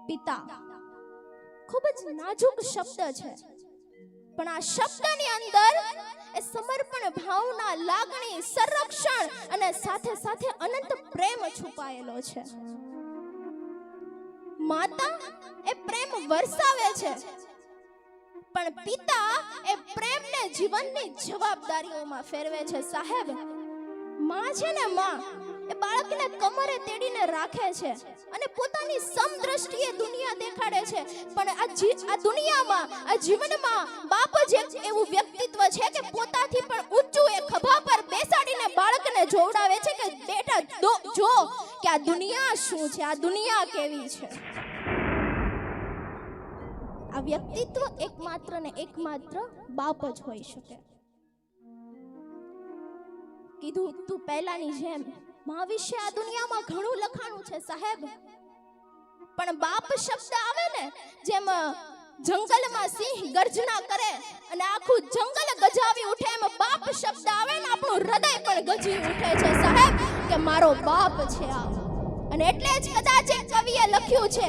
પિતા ખૂબ જ નાજુક શબ્દ છે, પણ આ શબ્દની અંદર એ સમર્પણ ભાવના, લાગણી, સંરક્ષણ અને સાથે સાથે અનંત પ્રેમ છુપાયેલો છે. માતા એ પ્રેમ વરસાવે છે, પણ પિતા એ પ્રેમને જીવનની જવાબદારીઓમાં ફેરવે છે. સાહેબ, માં છે ને, માં એ બાળકને કમરે તેડીને રાખે છે અને પોતાની સમદ્રષ્ટિએ દુનિયા દેખાડે છે. પણ આ દુનિયામાં, આ જીવનમાં બાપ જ એવું વ્યક્તિત્વ છે કે પોતાથી પણ ઊંચું એ ખભા પર બેસાડીને બાળકને જોવડાવે છે કે બેટા જો કે આ દુનિયા શું છે, આ દુનિયા કેવી છે. આ વ્યક્તિત્વ એકમાત્ર ને એકમાત્ર બાપ જ હોઈ શકે. કીધું તું પહેલાની જેમ માં વિશે આ દુનિયામાં ઘણું લખાણું છે સાહેબ, પણ બાપ શબ્દ આવે ને, જેમ જંગલમાં સિંહ ગર્જના કરે અને આખું જંગલ ગજાવી ઉઠે, એમ બાપ શબ્દ આવે ને આપણું હૃદય પણ ગજી ઉઠે છે સાહેબ, કે મારો બાપ છે આ. અને એટલે જ કદાચ એક કવિએ લખ્યું છે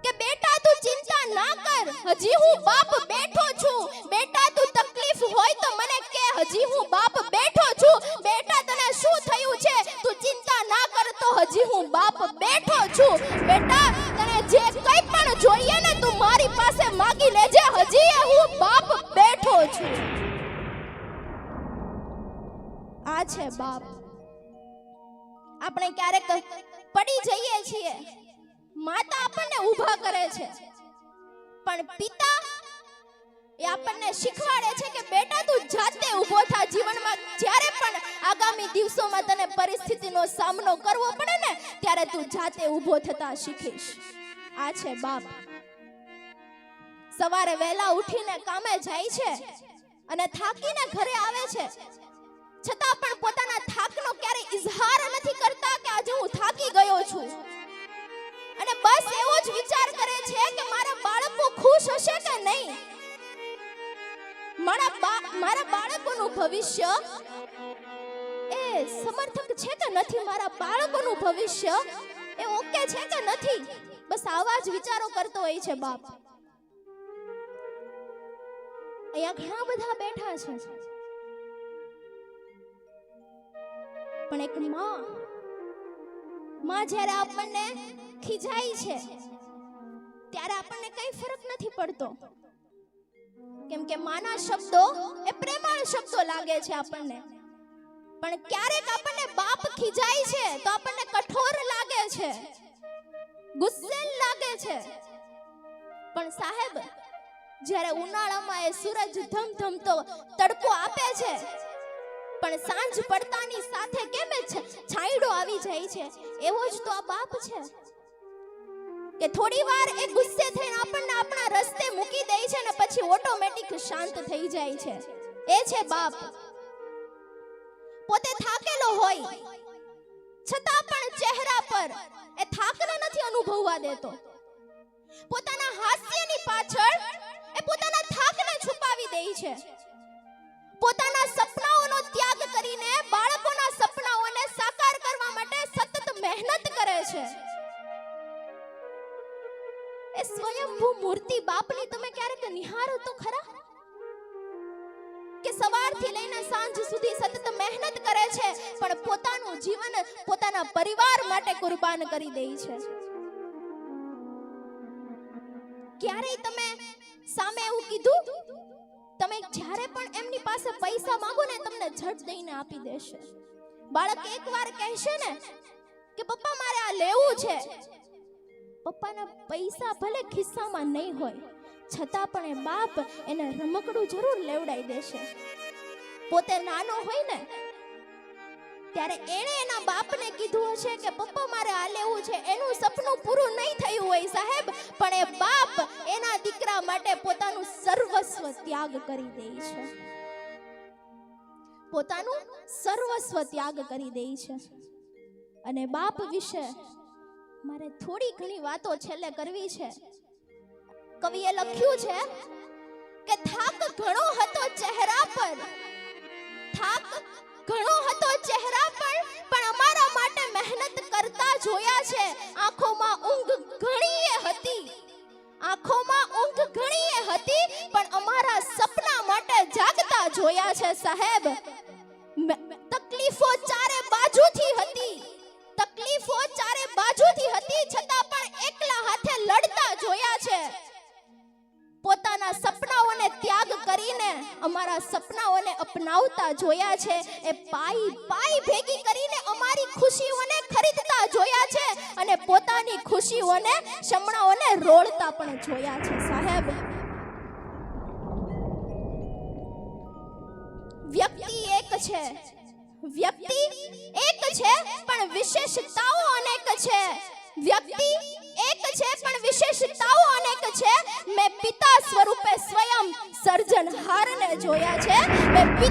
કે બેટા તું ચિંતા ના કર, હજી હું બાપ બેઠો છું. બેટા તું તકલીફ હોય તો મને કે, હજી હું બાપ બેઠો છું. બેટા તને શું થયું છે, તું ચિંતા ના કર, તો હજી હું બાપ બેઠો છું. બેટા તને જે કંઈ પણ જોઈએ ને તું મારી પાસે માંગી લેજે, હજી હું બાપ બેઠો છું. આ છે બાપ. આપણે ક્યારેક પડી જઈએ છીએ, માતા આપણને ઊભા કરે છે, પણ પિતા એ આપણને શીખવાડે છે કે બેટા તું જાતે ઊભો થા. જીવનમાં જ્યારે પણ આગામી દિવસોમાં તને પરિસ્થિતિનો સામનો કરવો પડે ને, ત્યારે તું જાતે ઊભો થતા શીખીશ. આ છે બાપ. સવારે વહેલા ઉઠીને કામે જાય છે અને થાકીને ઘરે આવે છે, છતાં પણ પોતાના થાકનો ક્યારેય ઇઝહાર નથી કરતા કે આજે હું થાકી ગયો છું. અને બસ એવો જ વિચાર કરે છે કે મારા બાળકો ખુશ હશે કે નહીં, મારા બાળકોનું ભવિષ્ય એ સમર્થક છે કે નથી, મારા બાળકોનું ભવિષ્ય એ ઓકે છે કે નથી. બસ આવા જ વિચારો કરતો હોય છે બાપ. અહીંયા ઘણા બધા બેઠા છે, પણ એક માં જ્યારે આપણને ખીજાય છે ત્યારે આપણને કઈ ફરક નથી પડતો, કેમ કે માના શબ્દો એ પ્રેમાળ શબ્દો લાગે છે આપણને. પણ ક્યારેક આપણને બાપ ખીજાય છે તો આપણને કઠોર લાગે છે, ગુસ્સેલ લાગે છે. પણ સાહેબ, જ્યારે ઉનાળામાં એ સૂરજ ધમધમતો તડકો આપે છે, પણ સાંજ પડતાની સાથે કેમ છાંયડો આવી જાય છે, એવો જ તો આ બાપ છે કે થોડી વાર એ ગુસ્સે થઈને આપણને આપણા રસ્તે મૂકી દે છે ને પછી ઓટોમેટિક શાંત થઈ જાય છે. એ છે બાપ. પોતે થાકેલો હોય છતાં પણ ચહેરા પર એ થાકને નથી અનુભવવા દેતો. પોતાના હાસ્યની પાછળ એ પોતાના થાકને છુપાવી દે છે. પોતાના સપનાઓનો ત્યાગ કરીને બાળકોના સપનાઓને સાકાર કરવા માટે સતત મહેનત કરે છે. એ સ્વયંભૂ મૂર્તિ બાપની તમે ક્યારેક નિહાળો તો ખરા, કે સવારથી લઈને સાંજ સુધી સતત મહેનત કરે છે, પણ પોતાનું જીવન પોતાના પરિવાર માટે કુરબાન કરી દે છે. ક્યારેય તમે સામે એવું કીધું, તમે જ્યારે પણ એમની પાસે પૈસા માંગો ને તમને ઝટ દઈને આપી દેશે. બાળક એકવાર કહેશે ને કે પપ્પા મારે આ લેવું છે, પપ્પાના પૈસા ભલે ખિસ્સામાં નહીં હોય છતાં પણ એ બાપ એને રમકડું જરૂર લેવડાવી દેશે. પોતે નાનો હોય ને ત્યારે એણે એના બાપને કીધું હશે કે પપ્પા મારે આ લેવું છે, એનું સપનું પૂરું નહીં થયું હોય સાહેબ, પણ એ બાપ એના દીકરા માટે પોતાનું સર્વસ્વ ત્યાગ કરી દે છે. પોતાનું સર્વસ્વ ત્યાગ કરી દે છે. અને બાપ વિશે મારે થોડી ઘણી વાતો છેલ્લે કરવી છે. કવિએ લખ્યું છે કે થાક ઘણો હતો ચહેરા પર, થાક ઘણો હતો ચહેરા પર, પણ અમારા માટે મહેનત કરતા જોયા છે. આંખોમાં ઊંઘ જોયા છે સાહેબ. તકલીફો ચારે બાજુથી હતી, તકલીફો ચારે બાજુથી હતી, છતાં પણ એકલા હાથે લડતા જોયા છે. પોતાના સપનાઓને ત્યાગ કરીને અમારા સપનાઓને અપનાવતા જોયા છે. એ પાઈ પાઈ ભેગી કરીને અમારી ખુશીઓને ખરીદતા જોયા છે અને પોતાની ખુશીઓને શમણાઓને રોળતા પણ જોયા છે સાહેબ. વ્યક્તિ એક છે, વ્યક્તિ એક છે પણ વિશેષતાઓ અનેક છે. વ્યક્તિ એક છે પણ વિશેષતાઓ અનેક છે. મેં પિતા સ્વરૂપે સ્વયં સર્જનહારને જોયા છે. મેં પિતા